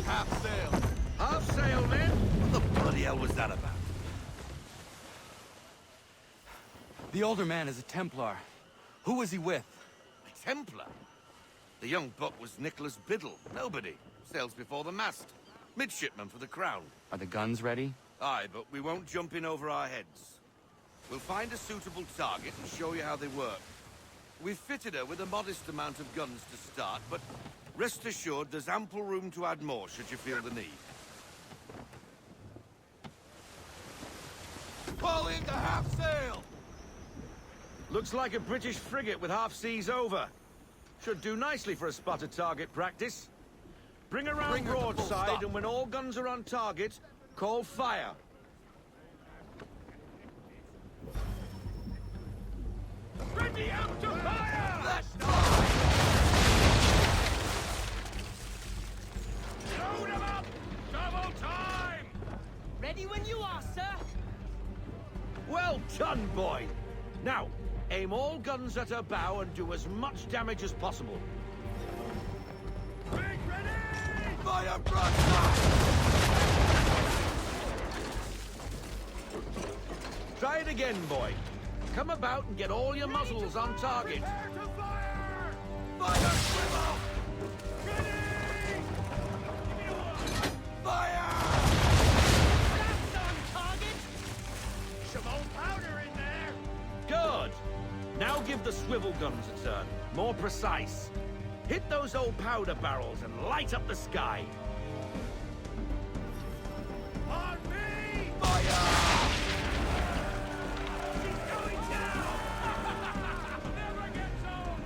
Half sail. Half sail, men? What the bloody hell was that about? The older man is a Templar. Who was he with? A Templar? The young buck was Nicholas Biddle. Nobody. Sails before the mast. Midshipman for the Crown. Are the guns ready? Aye, but we won't jump in over our heads. We'll find a suitable target and show you how they work. We've fitted her with a modest amount of guns to start, but rest assured there's ample room to add more should you feel the need. Fall into half sail! Looks like a British frigate with half seas over. Should do nicely for a spotted target practice. Bring around broadside, and when all guns are on target, call fire. Ready up to fire! Let's Load 'em up! Double time! Ready when you are, sir. Well done, boy. Now, aim all guns at her bow and do as much damage as possible. Rig ready! fire broadside! Try it again, boy. Come about and get all your muzzles on target. Prepare to fire! Fire swivel! Ready! Fire! That's on target. Some old powder in there. Good. Now give the swivel guns a turn. More precise. Hit those old powder barrels and light up the sky. On me! Fire! She's going down! Never gets old!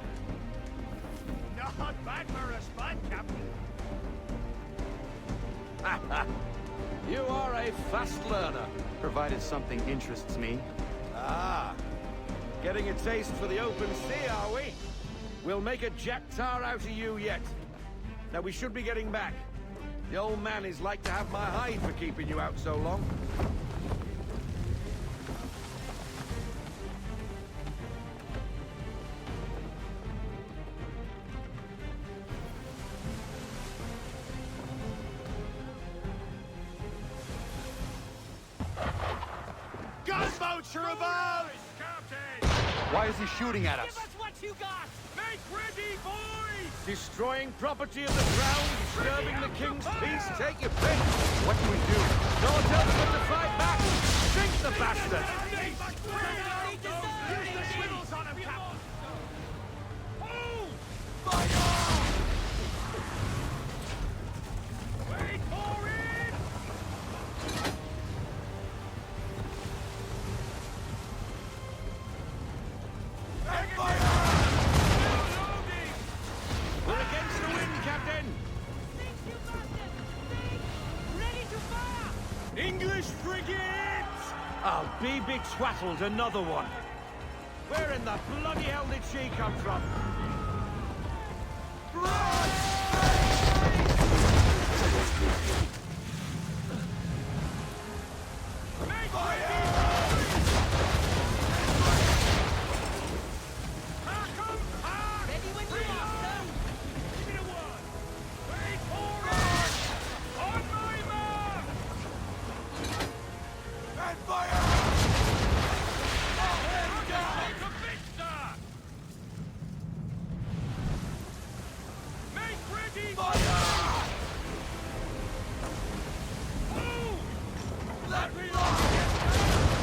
Not bad for a spud, Captain. You are a fast learner. Provided something interests me. Ah. Getting a taste for the open sea, are we? We'll make a jack tar out of you yet. Now we should be getting back. The old man is like to have my hide for keeping you out so long. Gunboats are about! Why is he shooting at Give us? us what you got. Make ready, boys! Destroying property of the crown, disturbing the king's peace, take your pick! What do we do? No one else but to fight back! Sink the bastard! Use the swivels on him, Captain! Wait for it! We're against the wind, Captain! Thank you, Master. Ready to fire. English frigate! Oh, be twaddled, another one. Where in the bloody hell did she come from? Make fire! Ready when you are, sir. Give me the word! Wait for it! On my mark! And fire! Take a victor! Make ready! Fire! Move! Let me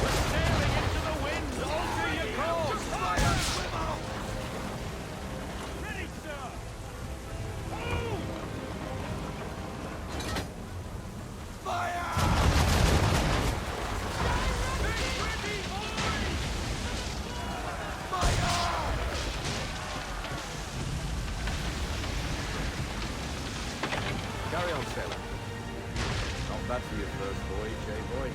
We're sailing into the wind! Alter your course! Fire swivel! Ready, sir! Move! Fire! Make ready, boys! Fire! Carry on, sailor. Not bad for your first voyage, eh, boy?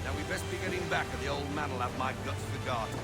Now we best be getting back or the old man will have my guts for garters.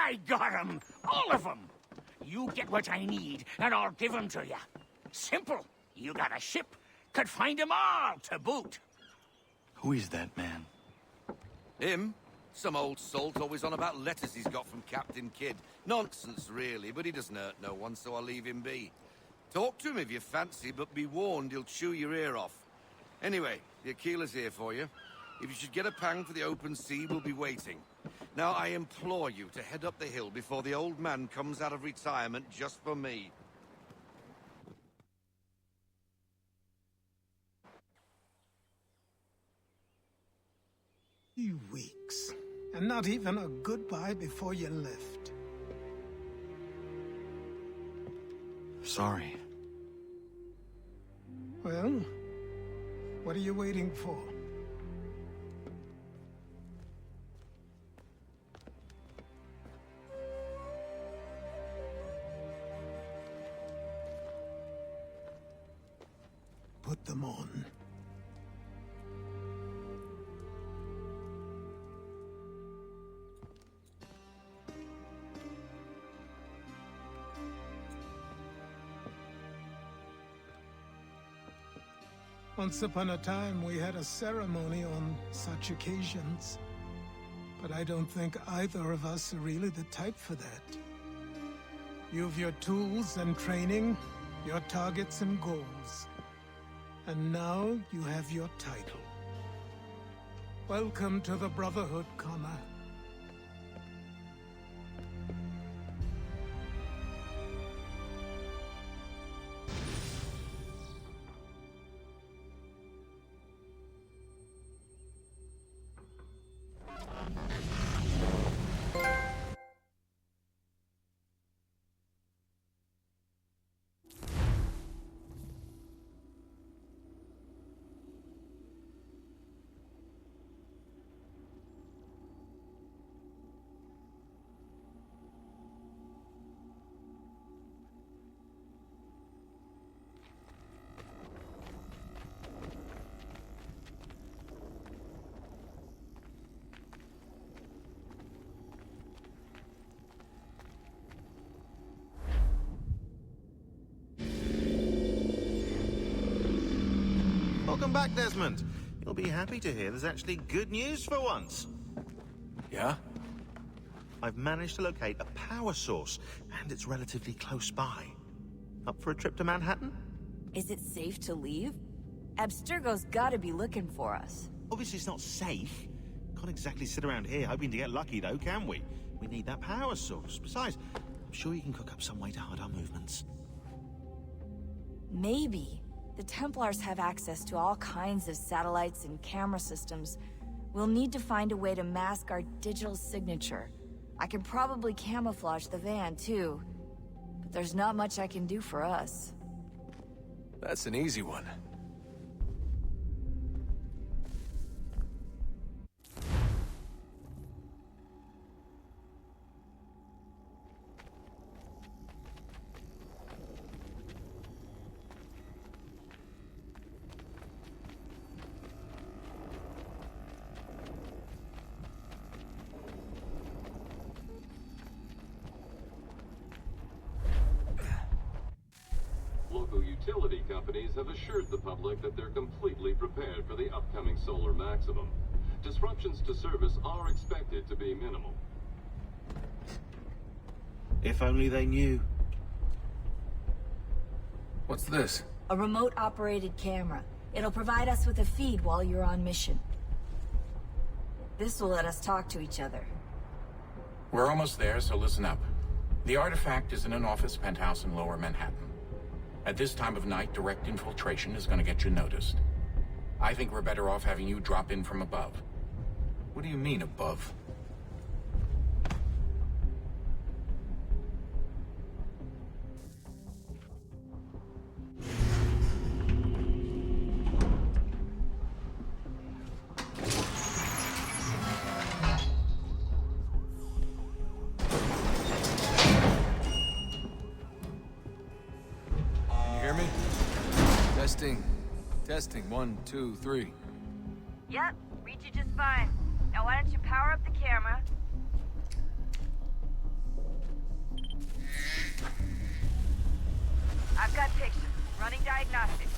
I got 'em! All of 'em! You get what I need, and I'll give 'em to you. Simple. You got a ship, could find 'em all to boot. Who is that man? Him? Some old salt always on about letters he's got from Captain Kidd. Nonsense, really, but he doesn't hurt no one, so I'll leave him be. Talk to him if you fancy, but be warned he'll chew your ear off. Anyway, the Aquila's here for you. If you should get a pang for the open sea, we'll be waiting. Now, I implore you to head up the hill before the old man comes out of retirement just for me. You weeks. And not even a goodbye before you left. Sorry. Well, what are you waiting for? Put them on. Once upon a time, we had a ceremony on such occasions. But I don't think either of us are really the type for that. You've your tools and training, your targets and goals. And now you have your title. Welcome to the Brotherhood, Connor. Welcome back, Desmond. You'll be happy to hear there's actually good news for once. Yeah? I've managed to locate a power source, and it's relatively close by. Up for a trip to Manhattan? Is it safe to leave? Abstergo's gotta be looking for us. Obviously it's not safe. Can't exactly sit around here hoping to get lucky, though, can we? We need that power source. Besides, I'm sure you can cook up some way to hide our movements. Maybe. The Templars have access to all kinds of satellites and camera systems. We'll need to find a way to mask our digital signature. I can probably camouflage the van, too. But there's not much I can do for us. That's an easy one. Local utility companies have assured the public that they're completely prepared for the upcoming solar maximum. Disruptions to service are expected to be minimal. If only they knew. What's this? A remote-operated camera. It'll provide us with a feed while you're on mission. This will let us talk to each other. We're almost there, so listen up. The artifact is in an office penthouse in Lower Manhattan. At this time of night, direct infiltration is going to get you noticed. I think we're better off having you drop in from above. What do you mean, above? Testing, 1, 2, 3. Yep, read you just fine. Now why don't you power up the camera? I've got pictures. Running diagnostics.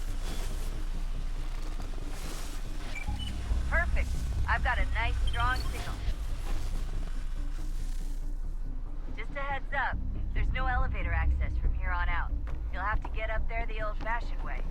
Perfect. I've got a nice, strong signal. Just a heads up, there's no elevator access from here on out. You'll have to get up there the old-fashioned way.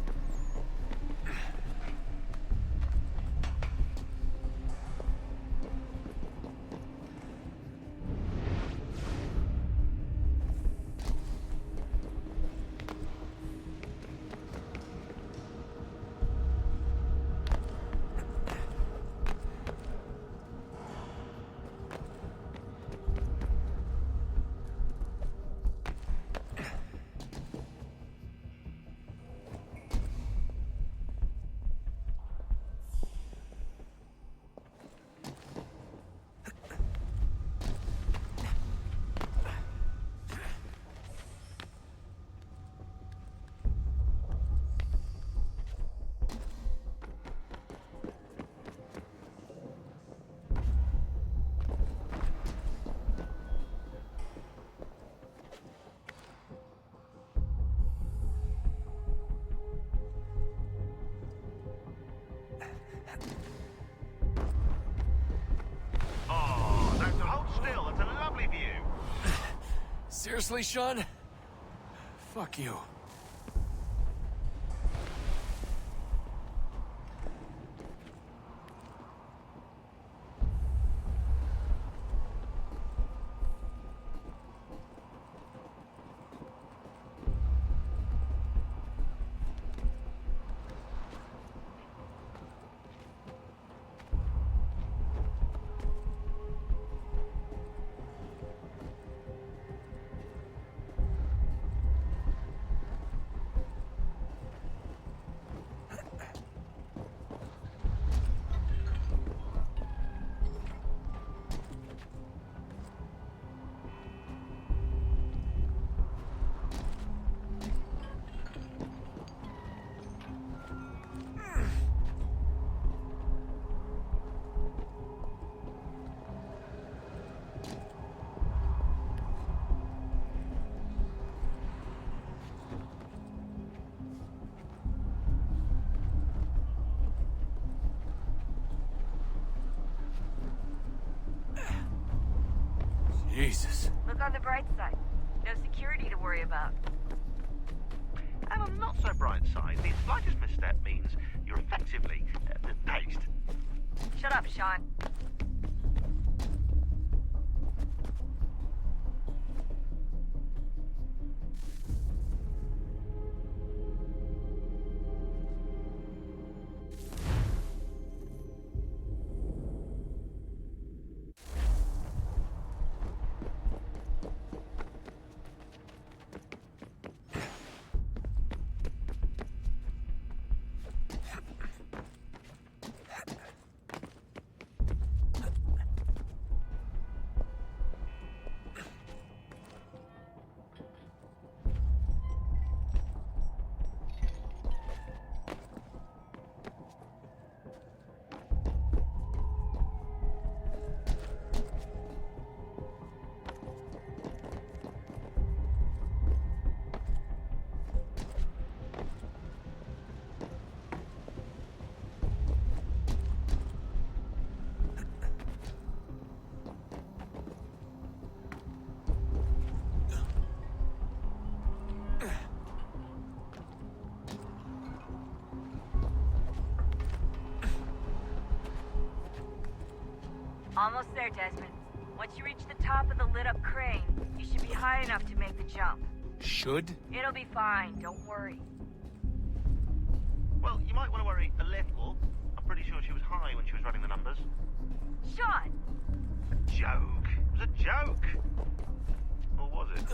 Seriously, Sean? Fuck you. Jesus. Look on the bright side. No security to worry about. And on the not so bright side, the slightest misstep means you're effectively paced. Shut up, Sean. Almost there, Desmond. Once you reach the top of the lit-up crane, you should be high enough to make the jump. Should? It'll be fine, don't worry. Well, you might want to worry a little. I'm pretty sure she was high when she was running the numbers. Sean! A joke. It was a joke. Or was it?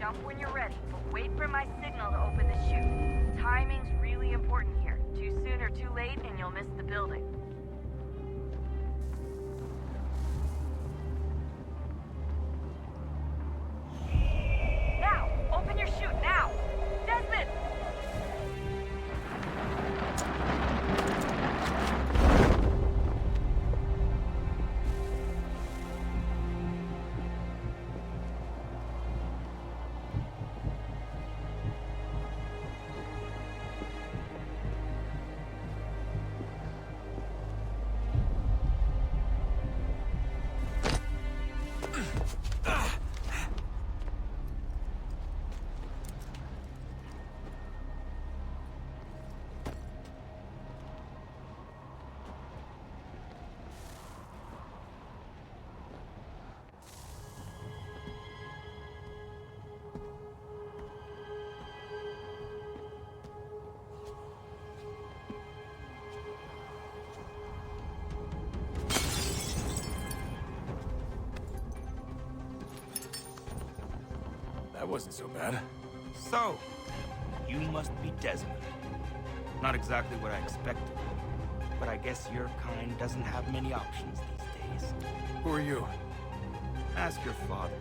Jump when you're ready, but wait for my signal to open the chute. Timing's really important here. Too soon or too late, and you'll miss the building. Now! Open your chute, now! Desmond! That wasn't so bad. So, you must be Desmond. Not exactly what I expected, but I guess your kind doesn't have many options these days. Who are you? Ask your father.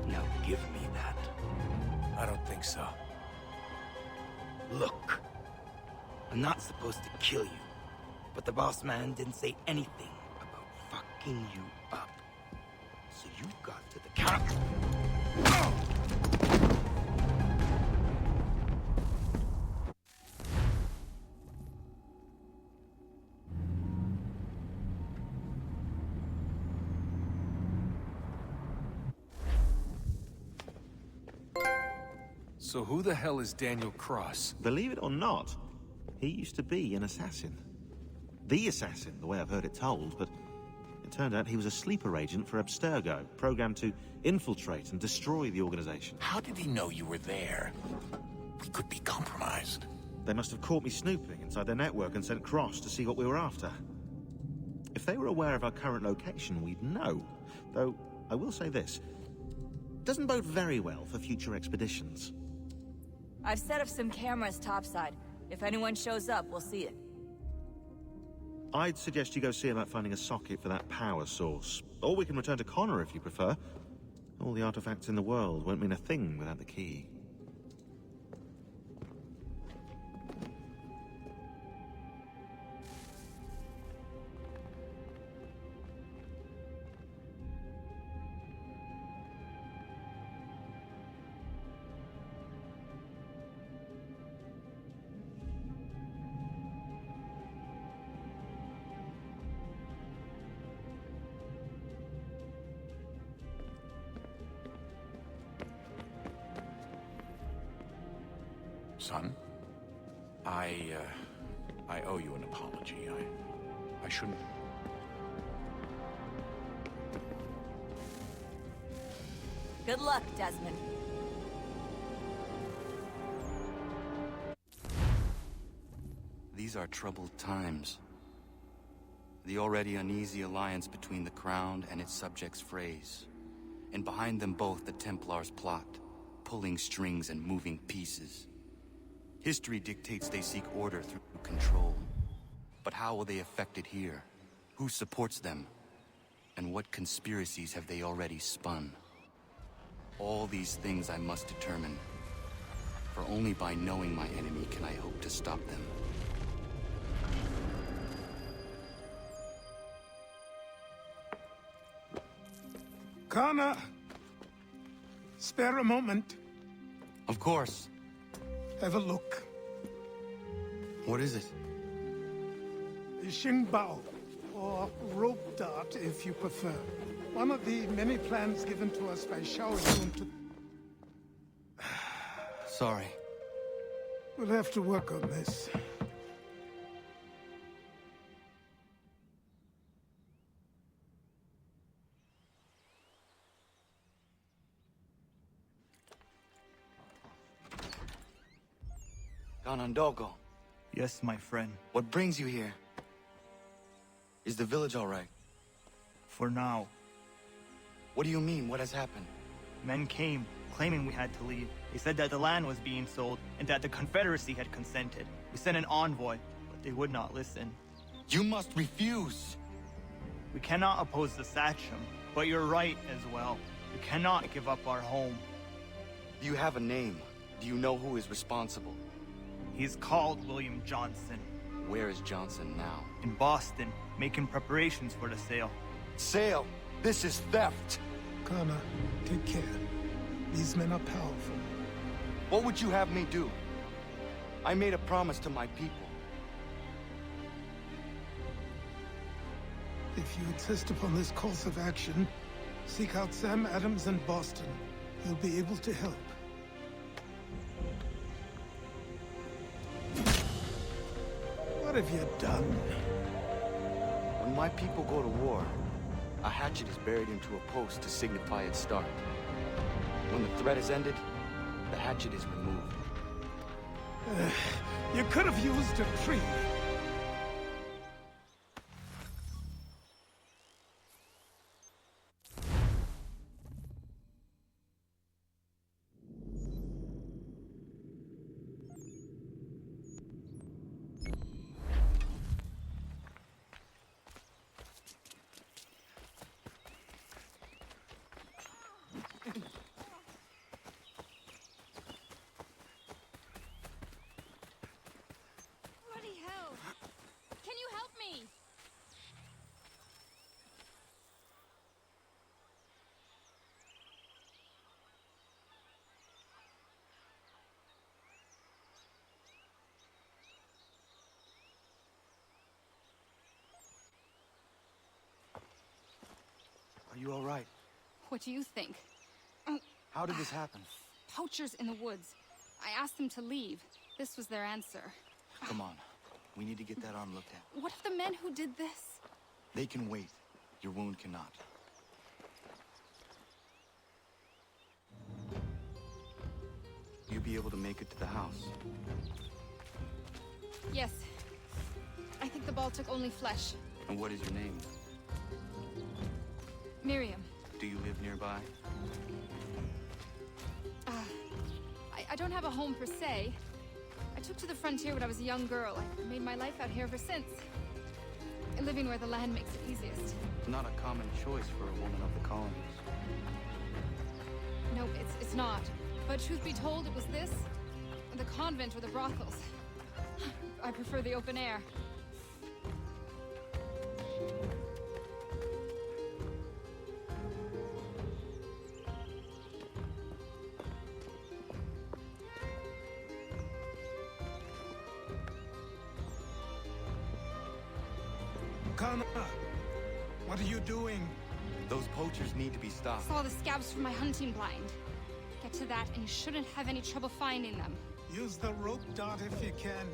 Now give me that. I don't think so. Look, I'm not supposed to kill you, but the boss man didn't say anything about fucking you up. So you got to the counter. So who the hell is Daniel Cross? Believe it or not, he used to be an assassin. The assassin, the way I've heard it told, but it turned out he was a sleeper agent for Abstergo, programmed to infiltrate and destroy the organization. How did he know you were there? We could be compromised. They must have caught me snooping inside their network and sent Cross to see what we were after. If they were aware of our current location, we'd know. Though, I will say this. Doesn't bode very well for future expeditions. I've set up some cameras topside. If anyone shows up, we'll see it. I'd suggest you go see about finding a socket for that power source. Or we can return to Connor if you prefer. All the artifacts in the world won't mean a thing without the key. Son, I owe you an apology. I shouldn't... Good luck, Desmond. These are troubled times. The already uneasy alliance between the Crown and its subjects frays. And behind them both the Templars plot, pulling strings and moving pieces. History dictates they seek order through control. But how will they affect it here? Who supports them? And what conspiracies have they already spun? All these things I must determine. For only by knowing my enemy can I hope to stop them. Connor! Spare a moment. Of course. Have a look. What is it? The Xingbao, or rope dart if you prefer. One of the many plans given to us by Xiao Yun to... Sorry. We'll have to work on this. Ganondogo, Yes, my friend. what brings you here? Is the village all right? For now, What do you mean? What has happened? men came, claiming we had to leave. They said that the land was being sold and that the Confederacy had consented. We sent an envoy, but they would not listen. You must refuse! We cannot oppose the Sachem, but you're right as well. We cannot give up our home. Do you have a name? Do you know who is responsible? He is called William Johnson. Where is Johnson now? In Boston, making preparations for the sale. Sale! This is theft! Connor, take care. These men are powerful. What would you have me do? I made a promise to my people. If you insist upon this course of action, seek out Sam Adams in Boston. He'll be able to help. What have you done? When my people go to war, a hatchet is buried into a post to signify its start. When the threat is ended, the hatchet is removed. You could have used a tree. Are you all right? What do you think? How did this happen? Poachers in the woods. I asked them to leave. This was their answer. Come on. We need to get that arm looked at. What if the men who did this? They can wait. Your wound cannot. You'll be able to make it to the house. Yes. I think the ball took only flesh. And what is your name? Miriam. Do you live nearby? I don't have a home per se. I took to the frontier when I was a young girl. I made my life out here ever since. Living where the land makes it easiest. Not a common choice for a woman of the colonies. No, it's not. But truth be told, it was this, the convent or the brothels. I prefer the open air. Connor, what are you doing? Those poachers need to be stopped. Saw the scabs from my hunting blind. Get to that, and you shouldn't have any trouble finding them. Use the rope dart if you can.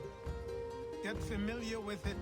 Get familiar with it.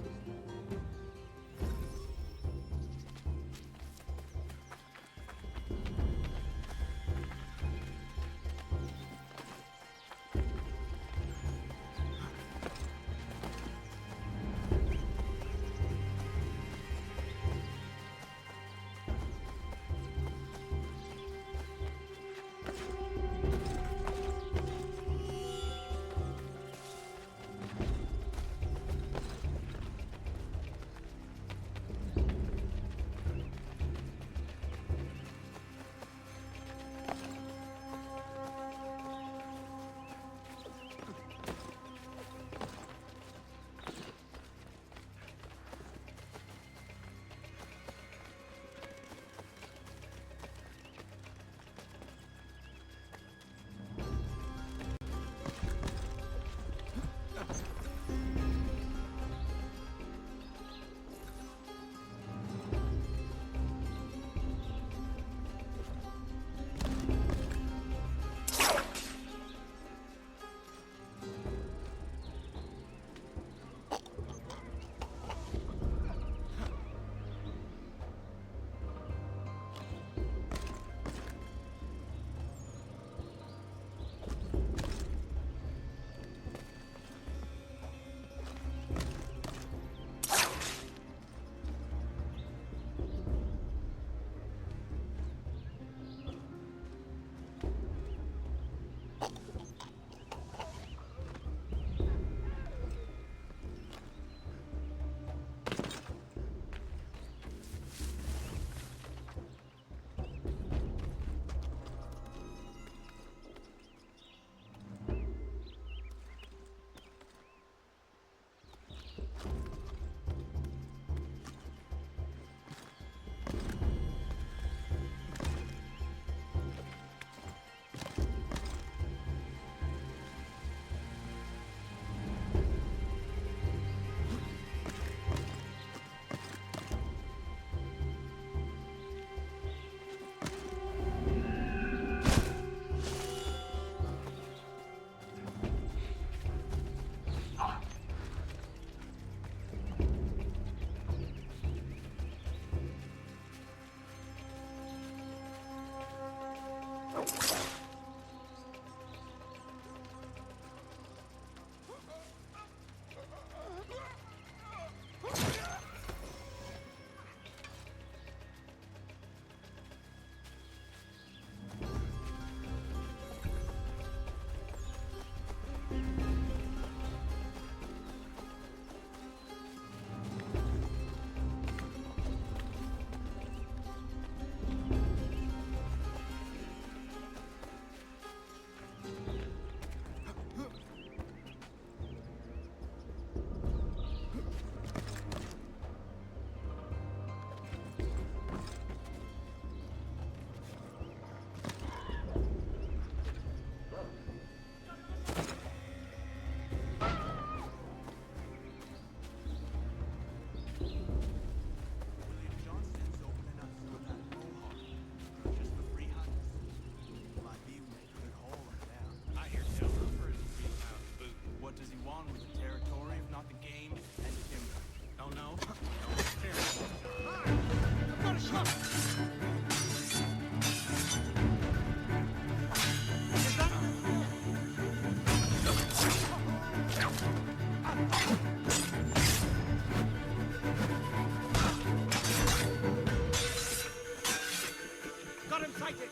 Got him sighted!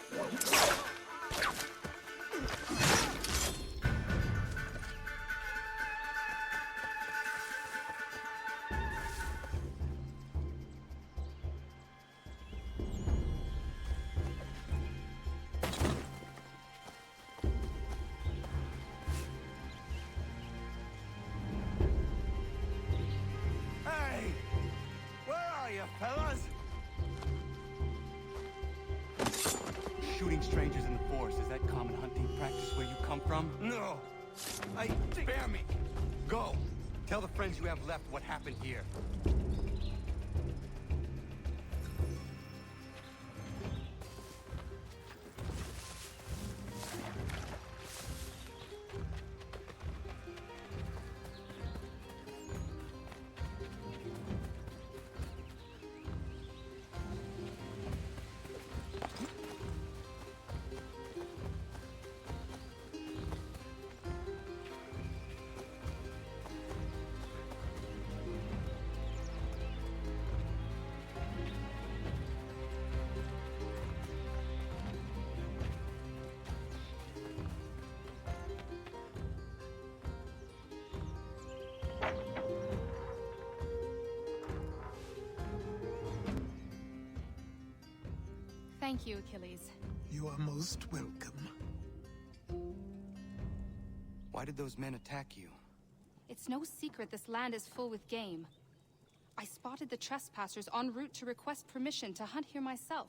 Hey! Where are you, fellas? Shooting strangers in the forest, is that common hunting practice where you come from? No. Spare me. Go. Tell the friends you have left what happened here. Thank you, Achilles. You are most welcome. Why did those men attack you? It's no secret this land is full with game. I spotted the trespassers en route to request permission to hunt here myself,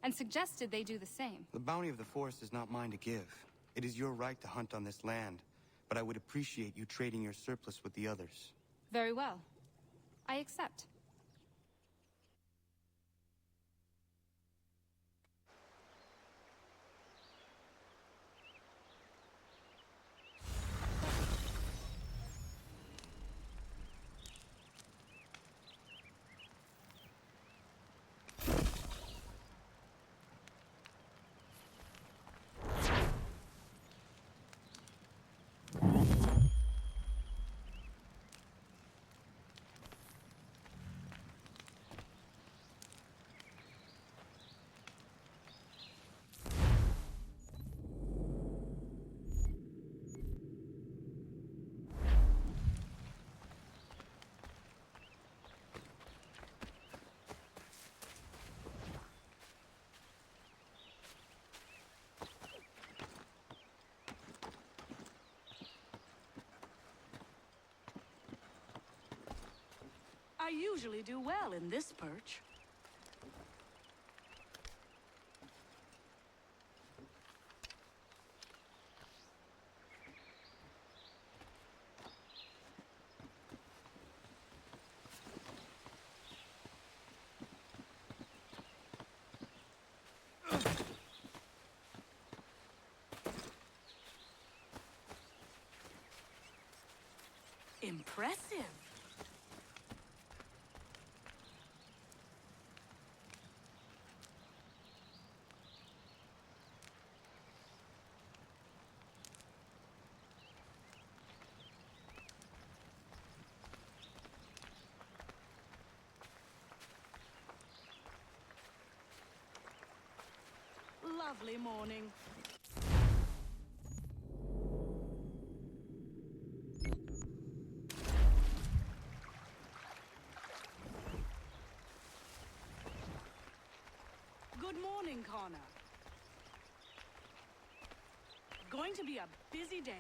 and suggested they do the same. The bounty of the forest is not mine to give. It is your right to hunt on this land, but I would appreciate you trading your surplus with the others. Very well. I accept. I usually do well in this perch. Impressive. Lovely morning. Good morning, Connor. Going to be a busy day.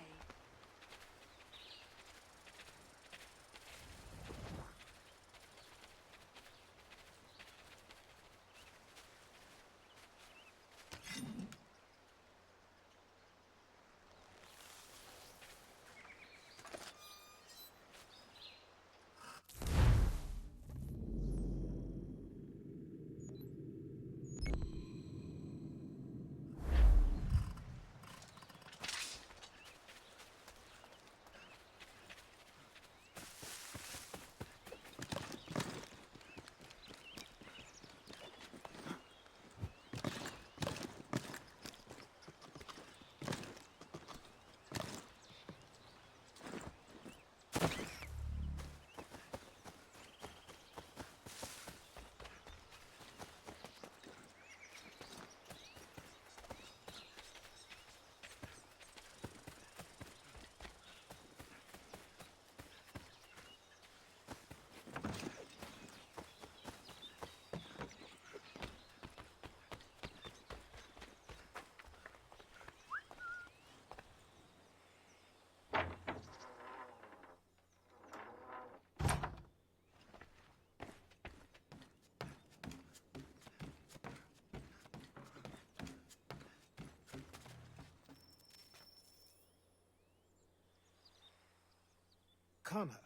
Connor.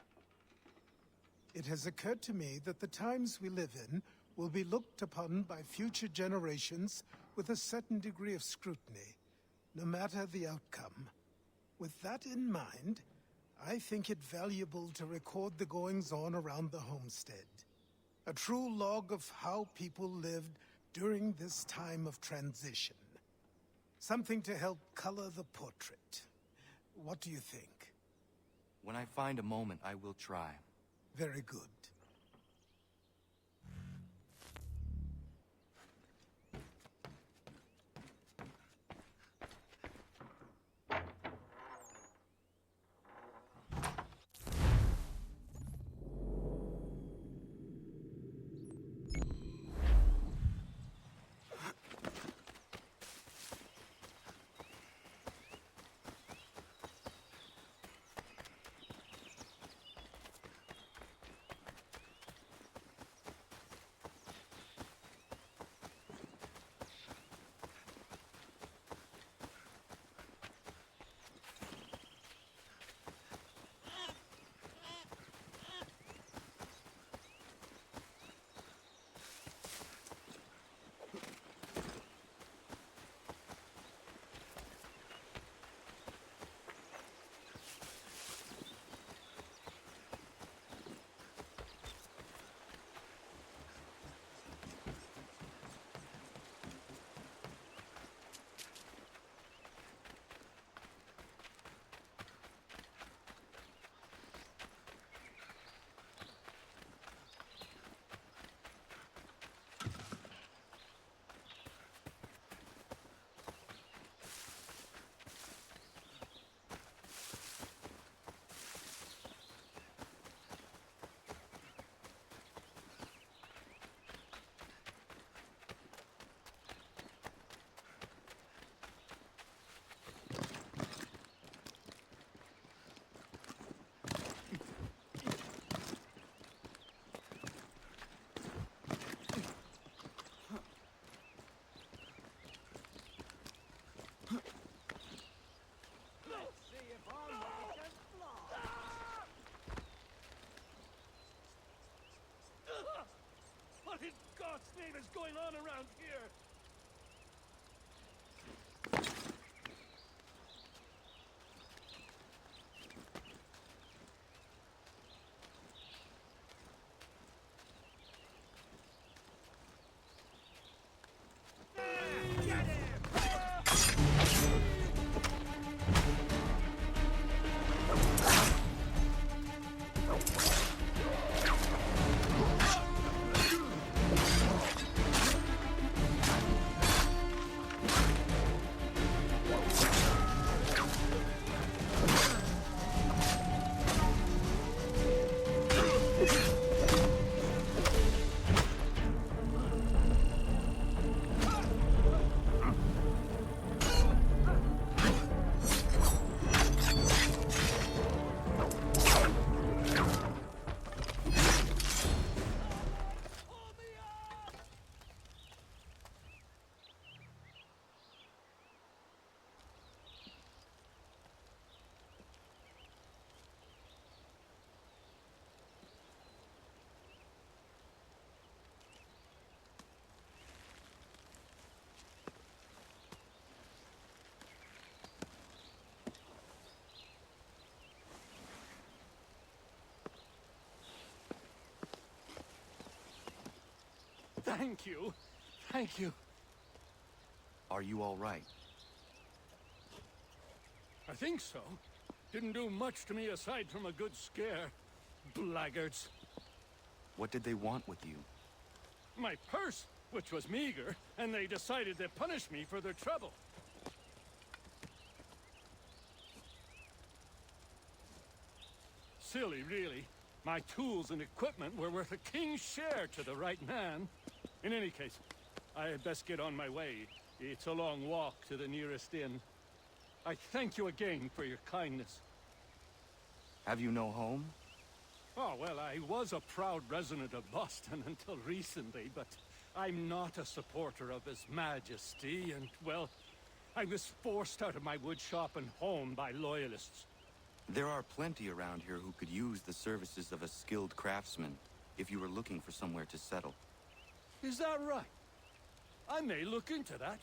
It has occurred to me that the times we live in will be looked upon by future generations with a certain degree of scrutiny, no matter the outcome. With that in mind, I think it valuable to record the goings-on around the homestead. A true log of how people lived during this time of transition. Something to help color the portrait. What do you think? When I find a moment, I will try. Very good. What in God's name is going on around here? Thank you. Thank you. Are you all right? I think so. Didn't do much to me aside from a good scare. Blackguards. What did they want with you? My purse, which was meager, and they decided to punish me for their trouble. Silly, really. My tools and equipment were worth a king's share to the right man. In any case, I had best get on my way. It's a long walk to the nearest inn. I thank you again for your kindness. Have you no home? Oh, well, I was a proud resident of Boston until recently, but I'm not a supporter of His Majesty, and, well, I was forced out of my woodshop and home by loyalists. There are plenty around here who could use the services of a skilled craftsman if you were looking for somewhere to settle. Is that right? I may look into that.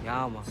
Yama.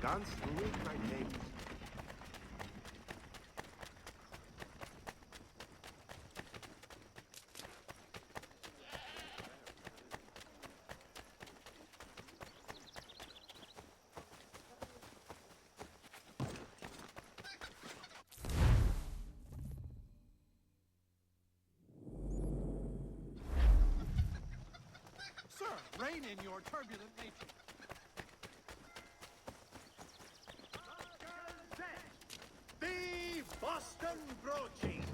Ganz ruhig, mein Leben. Sir, rein in your turbulent nature. The Boston Broaching.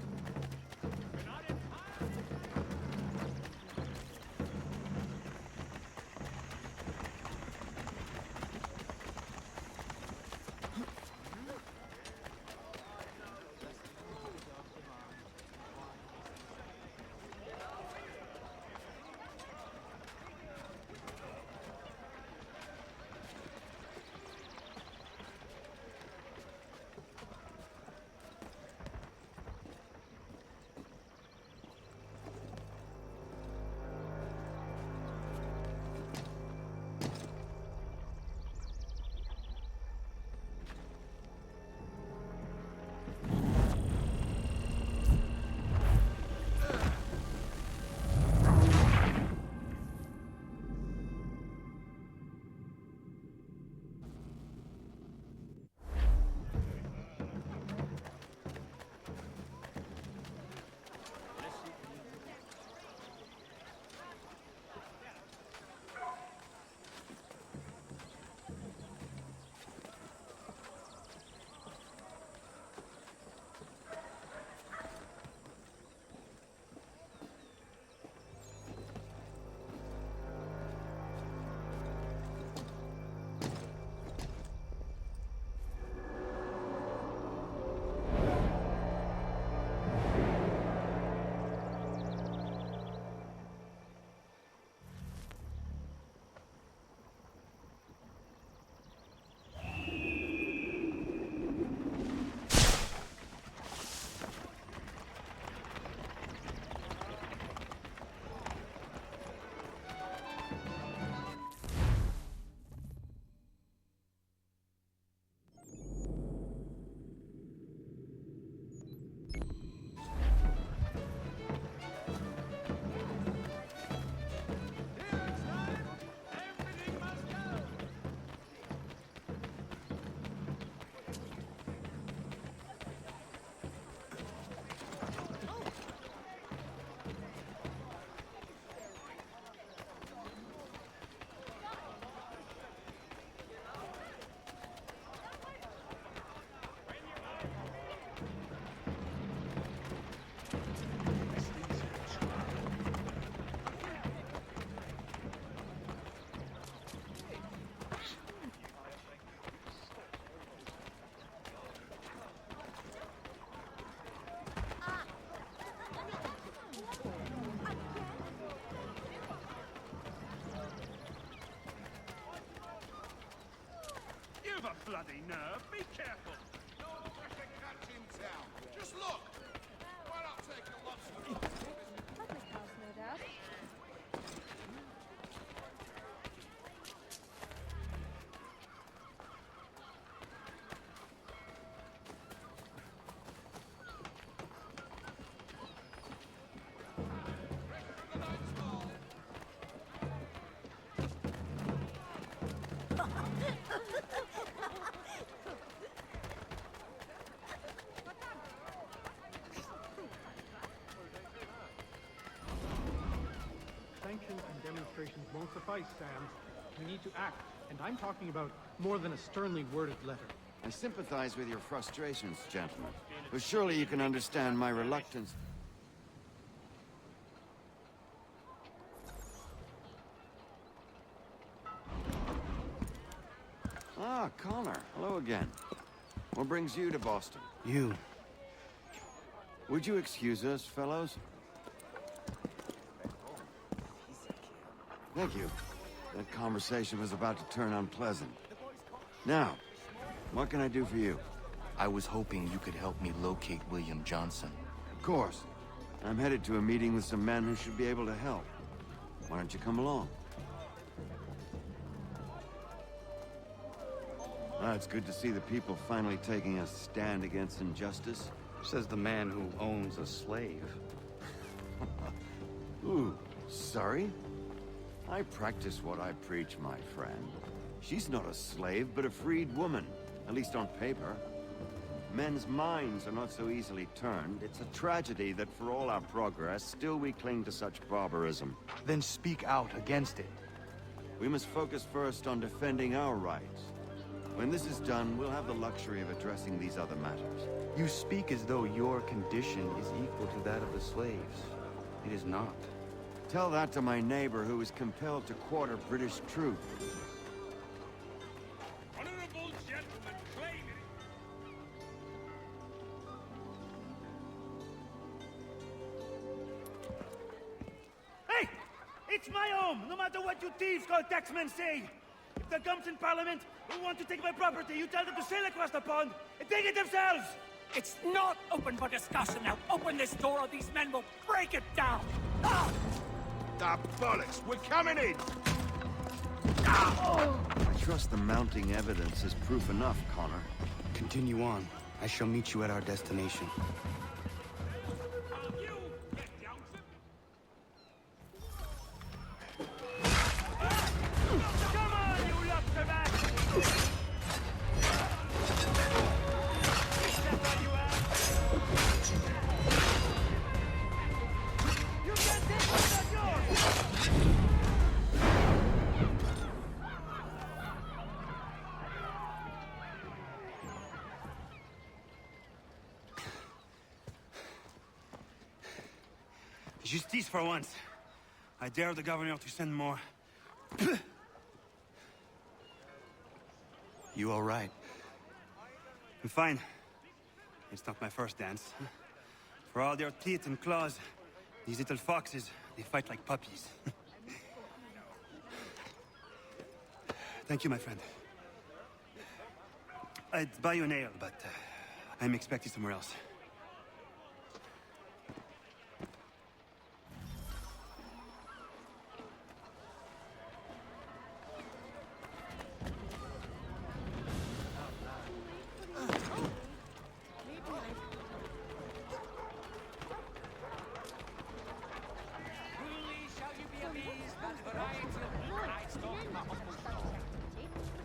bloody nerve. Be careful. No pressure catch in town. Just look. Why not take a lobster? Public house, no doubt. Sanctions and demonstrations won't suffice, Sam. We need to act, and I'm talking about more than a sternly worded letter. I sympathize with your frustrations, gentlemen. But surely you can understand my reluctance. Ah, Connor. Hello again. What brings you to Boston? You. Would you excuse us, fellows? Thank you. That conversation was about to turn unpleasant. Now, what can I do for you? I was hoping you could help me locate William Johnson. Of course. I'm headed to a meeting with some men who should be able to help. Why don't you come along? It's good to see the people finally taking a stand against injustice. Says the man who owns a slave. Ooh, sorry? I practice what I preach, my friend. She's not a slave, but a freed woman, at least on paper. Men's minds are not so easily turned. It's a tragedy that for all our progress, still we cling to such barbarism. Then speak out against it. We must focus first on defending our rights. When this is done, we'll have the luxury of addressing these other matters. You speak as though your condition is equal to that of the slaves. It is not. Tell that to my neighbor who is compelled to quarter British troops. Honorable gentlemen, claim it. Hey! It's my home, no matter what you thieves called taxmen say! If the gums in Parliament who want to take my property, you tell them to sail across the pond and take it themselves! It's not open for discussion now! Open this door or these men will break it down! Ah! Ah, bollocks! We're coming in! I trust the mounting evidence is proof enough, Connor. Continue on. I shall meet you at our destination. Come on, you lobster man! Is that what you are? You can't take what's not yours! Justice for once. I dare the governor to send more. You all right? I'm fine. It's not my first dance. For all their teeth and claws, these little foxes, they fight like puppies. Thank you, my friend. I'd buy you an ale, but I'm expecting somewhere else.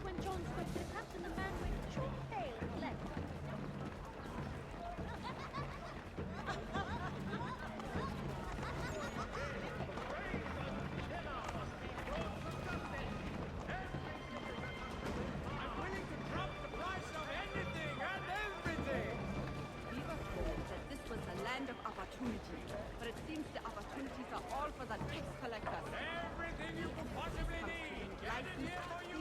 When John spoke to the captain, the man went short tail and left. I'm willing to drop the price of anything and everything! We were told that this was a land of opportunity, but it seems the opportunities are all for the tax collectors. Everything you could possibly need! Get it here for you!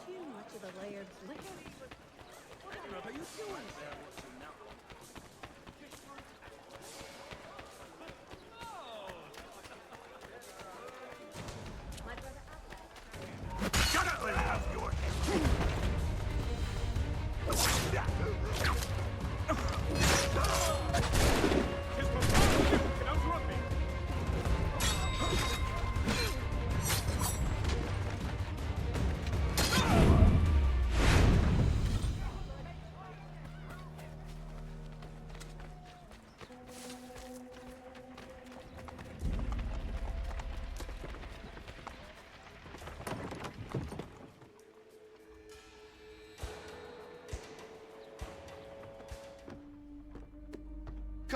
Too much of the Laird's liquor. What are you doing there?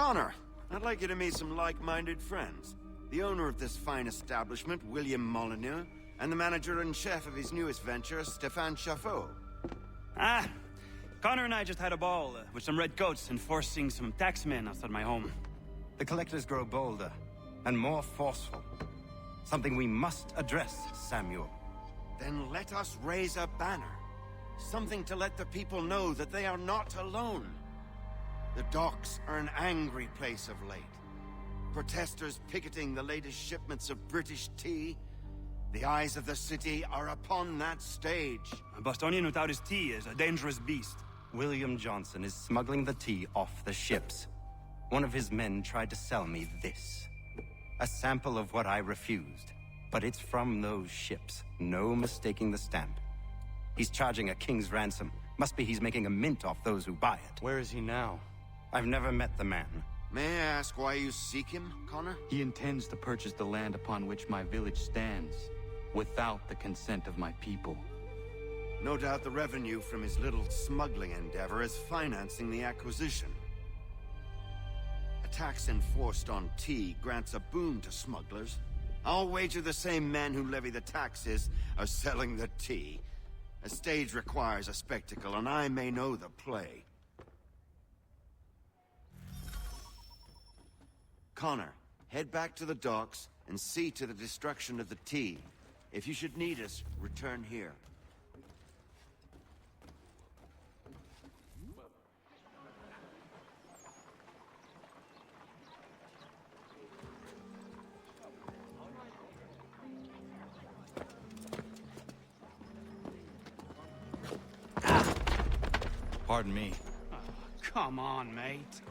Connor, I'd like you to meet some like-minded friends. The owner of this fine establishment, William Molyneux, and the manager and chef of his newest venture, Stéphane Chaffeau. Ah, Connor and I just had a ball with some red coats enforcing some taxmen outside my home. The collectors grow bolder and more forceful. Something we must address, Samuel. Then let us raise a banner. Something to let the people know that they are not alone. The docks are an angry place of late. Protesters picketing the latest shipments of British tea. The eyes of the city are upon that stage. A Bostonian without his tea is a dangerous beast. William Johnson is smuggling the tea off the ships. One of his men tried to sell me this. A sample of what I refused. But it's from those ships. No mistaking the stamp. He's charging a king's ransom. Must be he's making a mint off those who buy it. Where is he now? I've never met the man. May I ask why you seek him, Connor? He intends to purchase the land upon which my village stands, without the consent of my people. No doubt the revenue from his little smuggling endeavor is financing the acquisition. A tax enforced on tea grants a boon to smugglers. I'll wager the same men who levy the taxes are selling the tea. A stage requires a spectacle, and I may know the play. Connor, head back to the docks and see to the destruction of the tea. If you should need us, return here. Pardon me. Oh, come on, mate.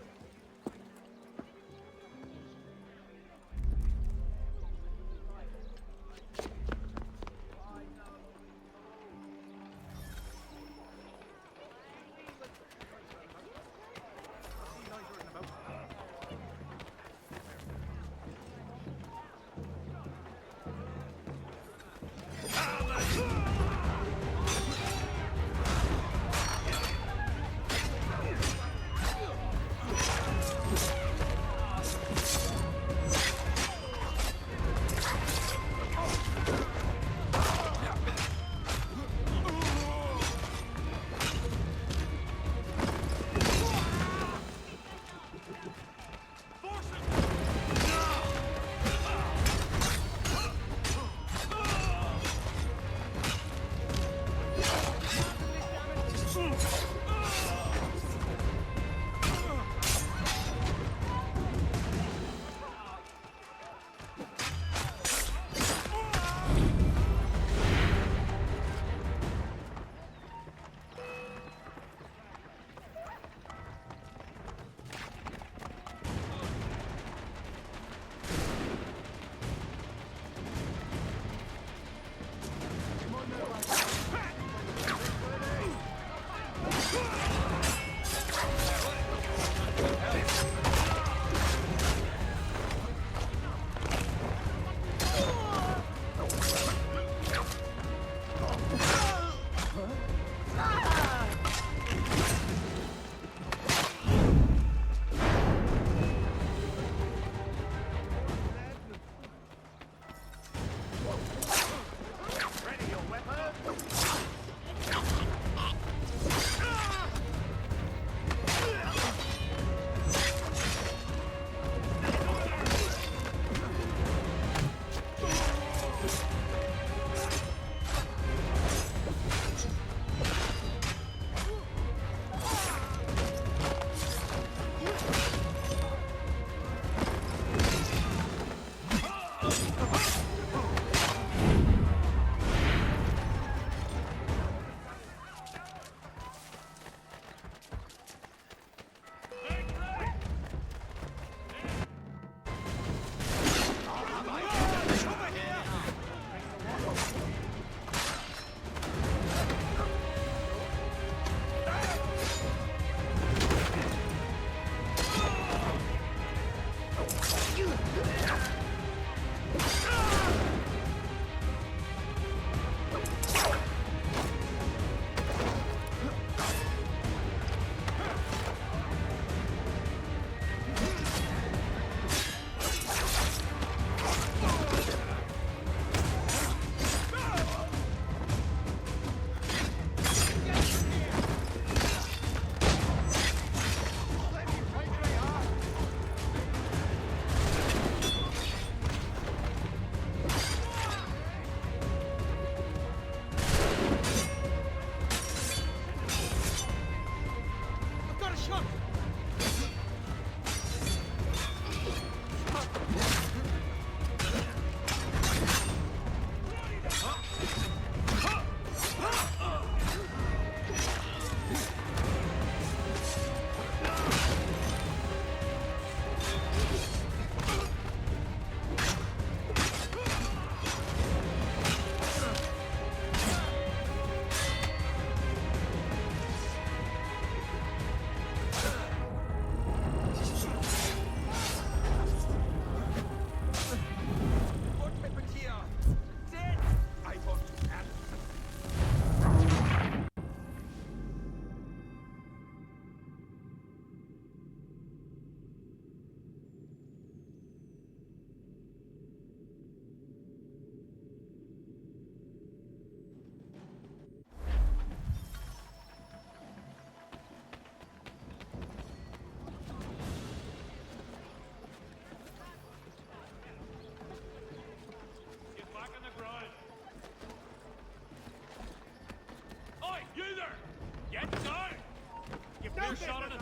fair shot at it.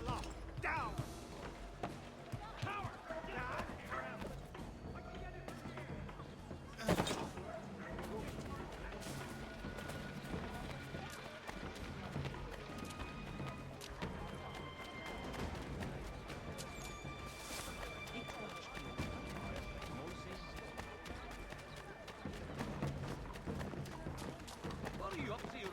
Down! What are you up to, you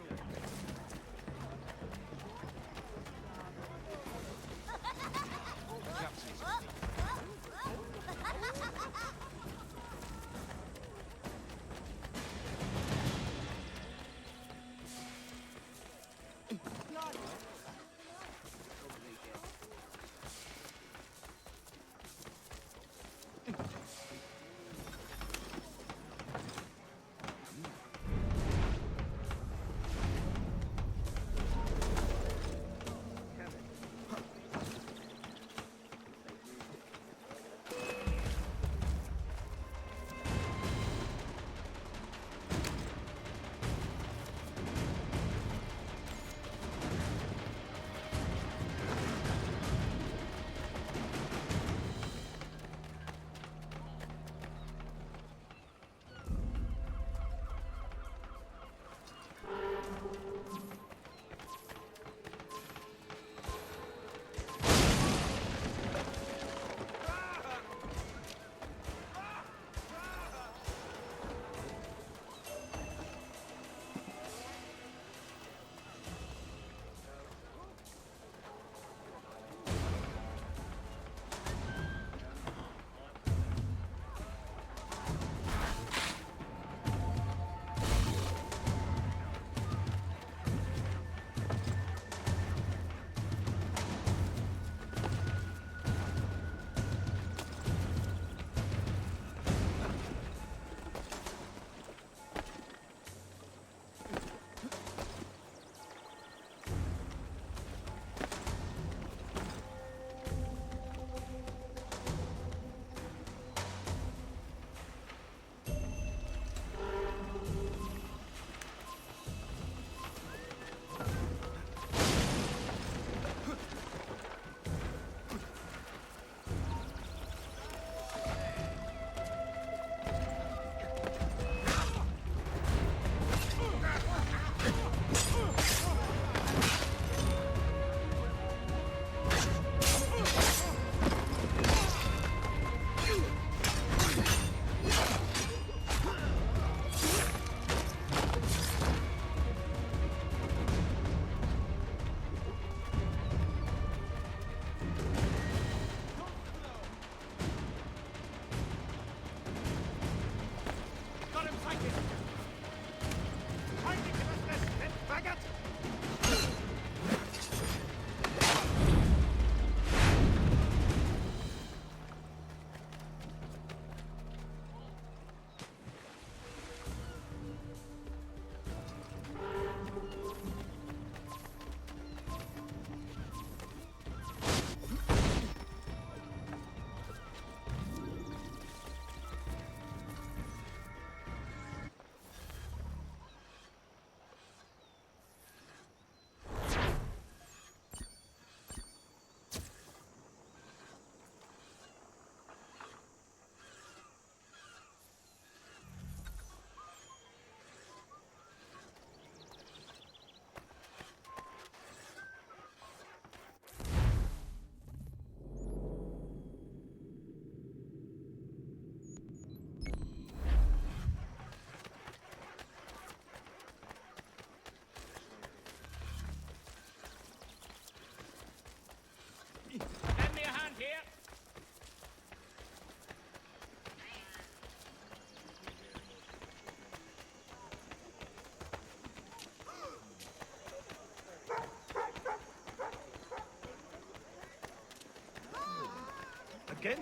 Again?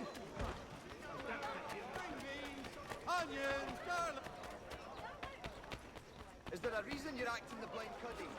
Onions, darling! Is there a reason you're acting the blind cuddy?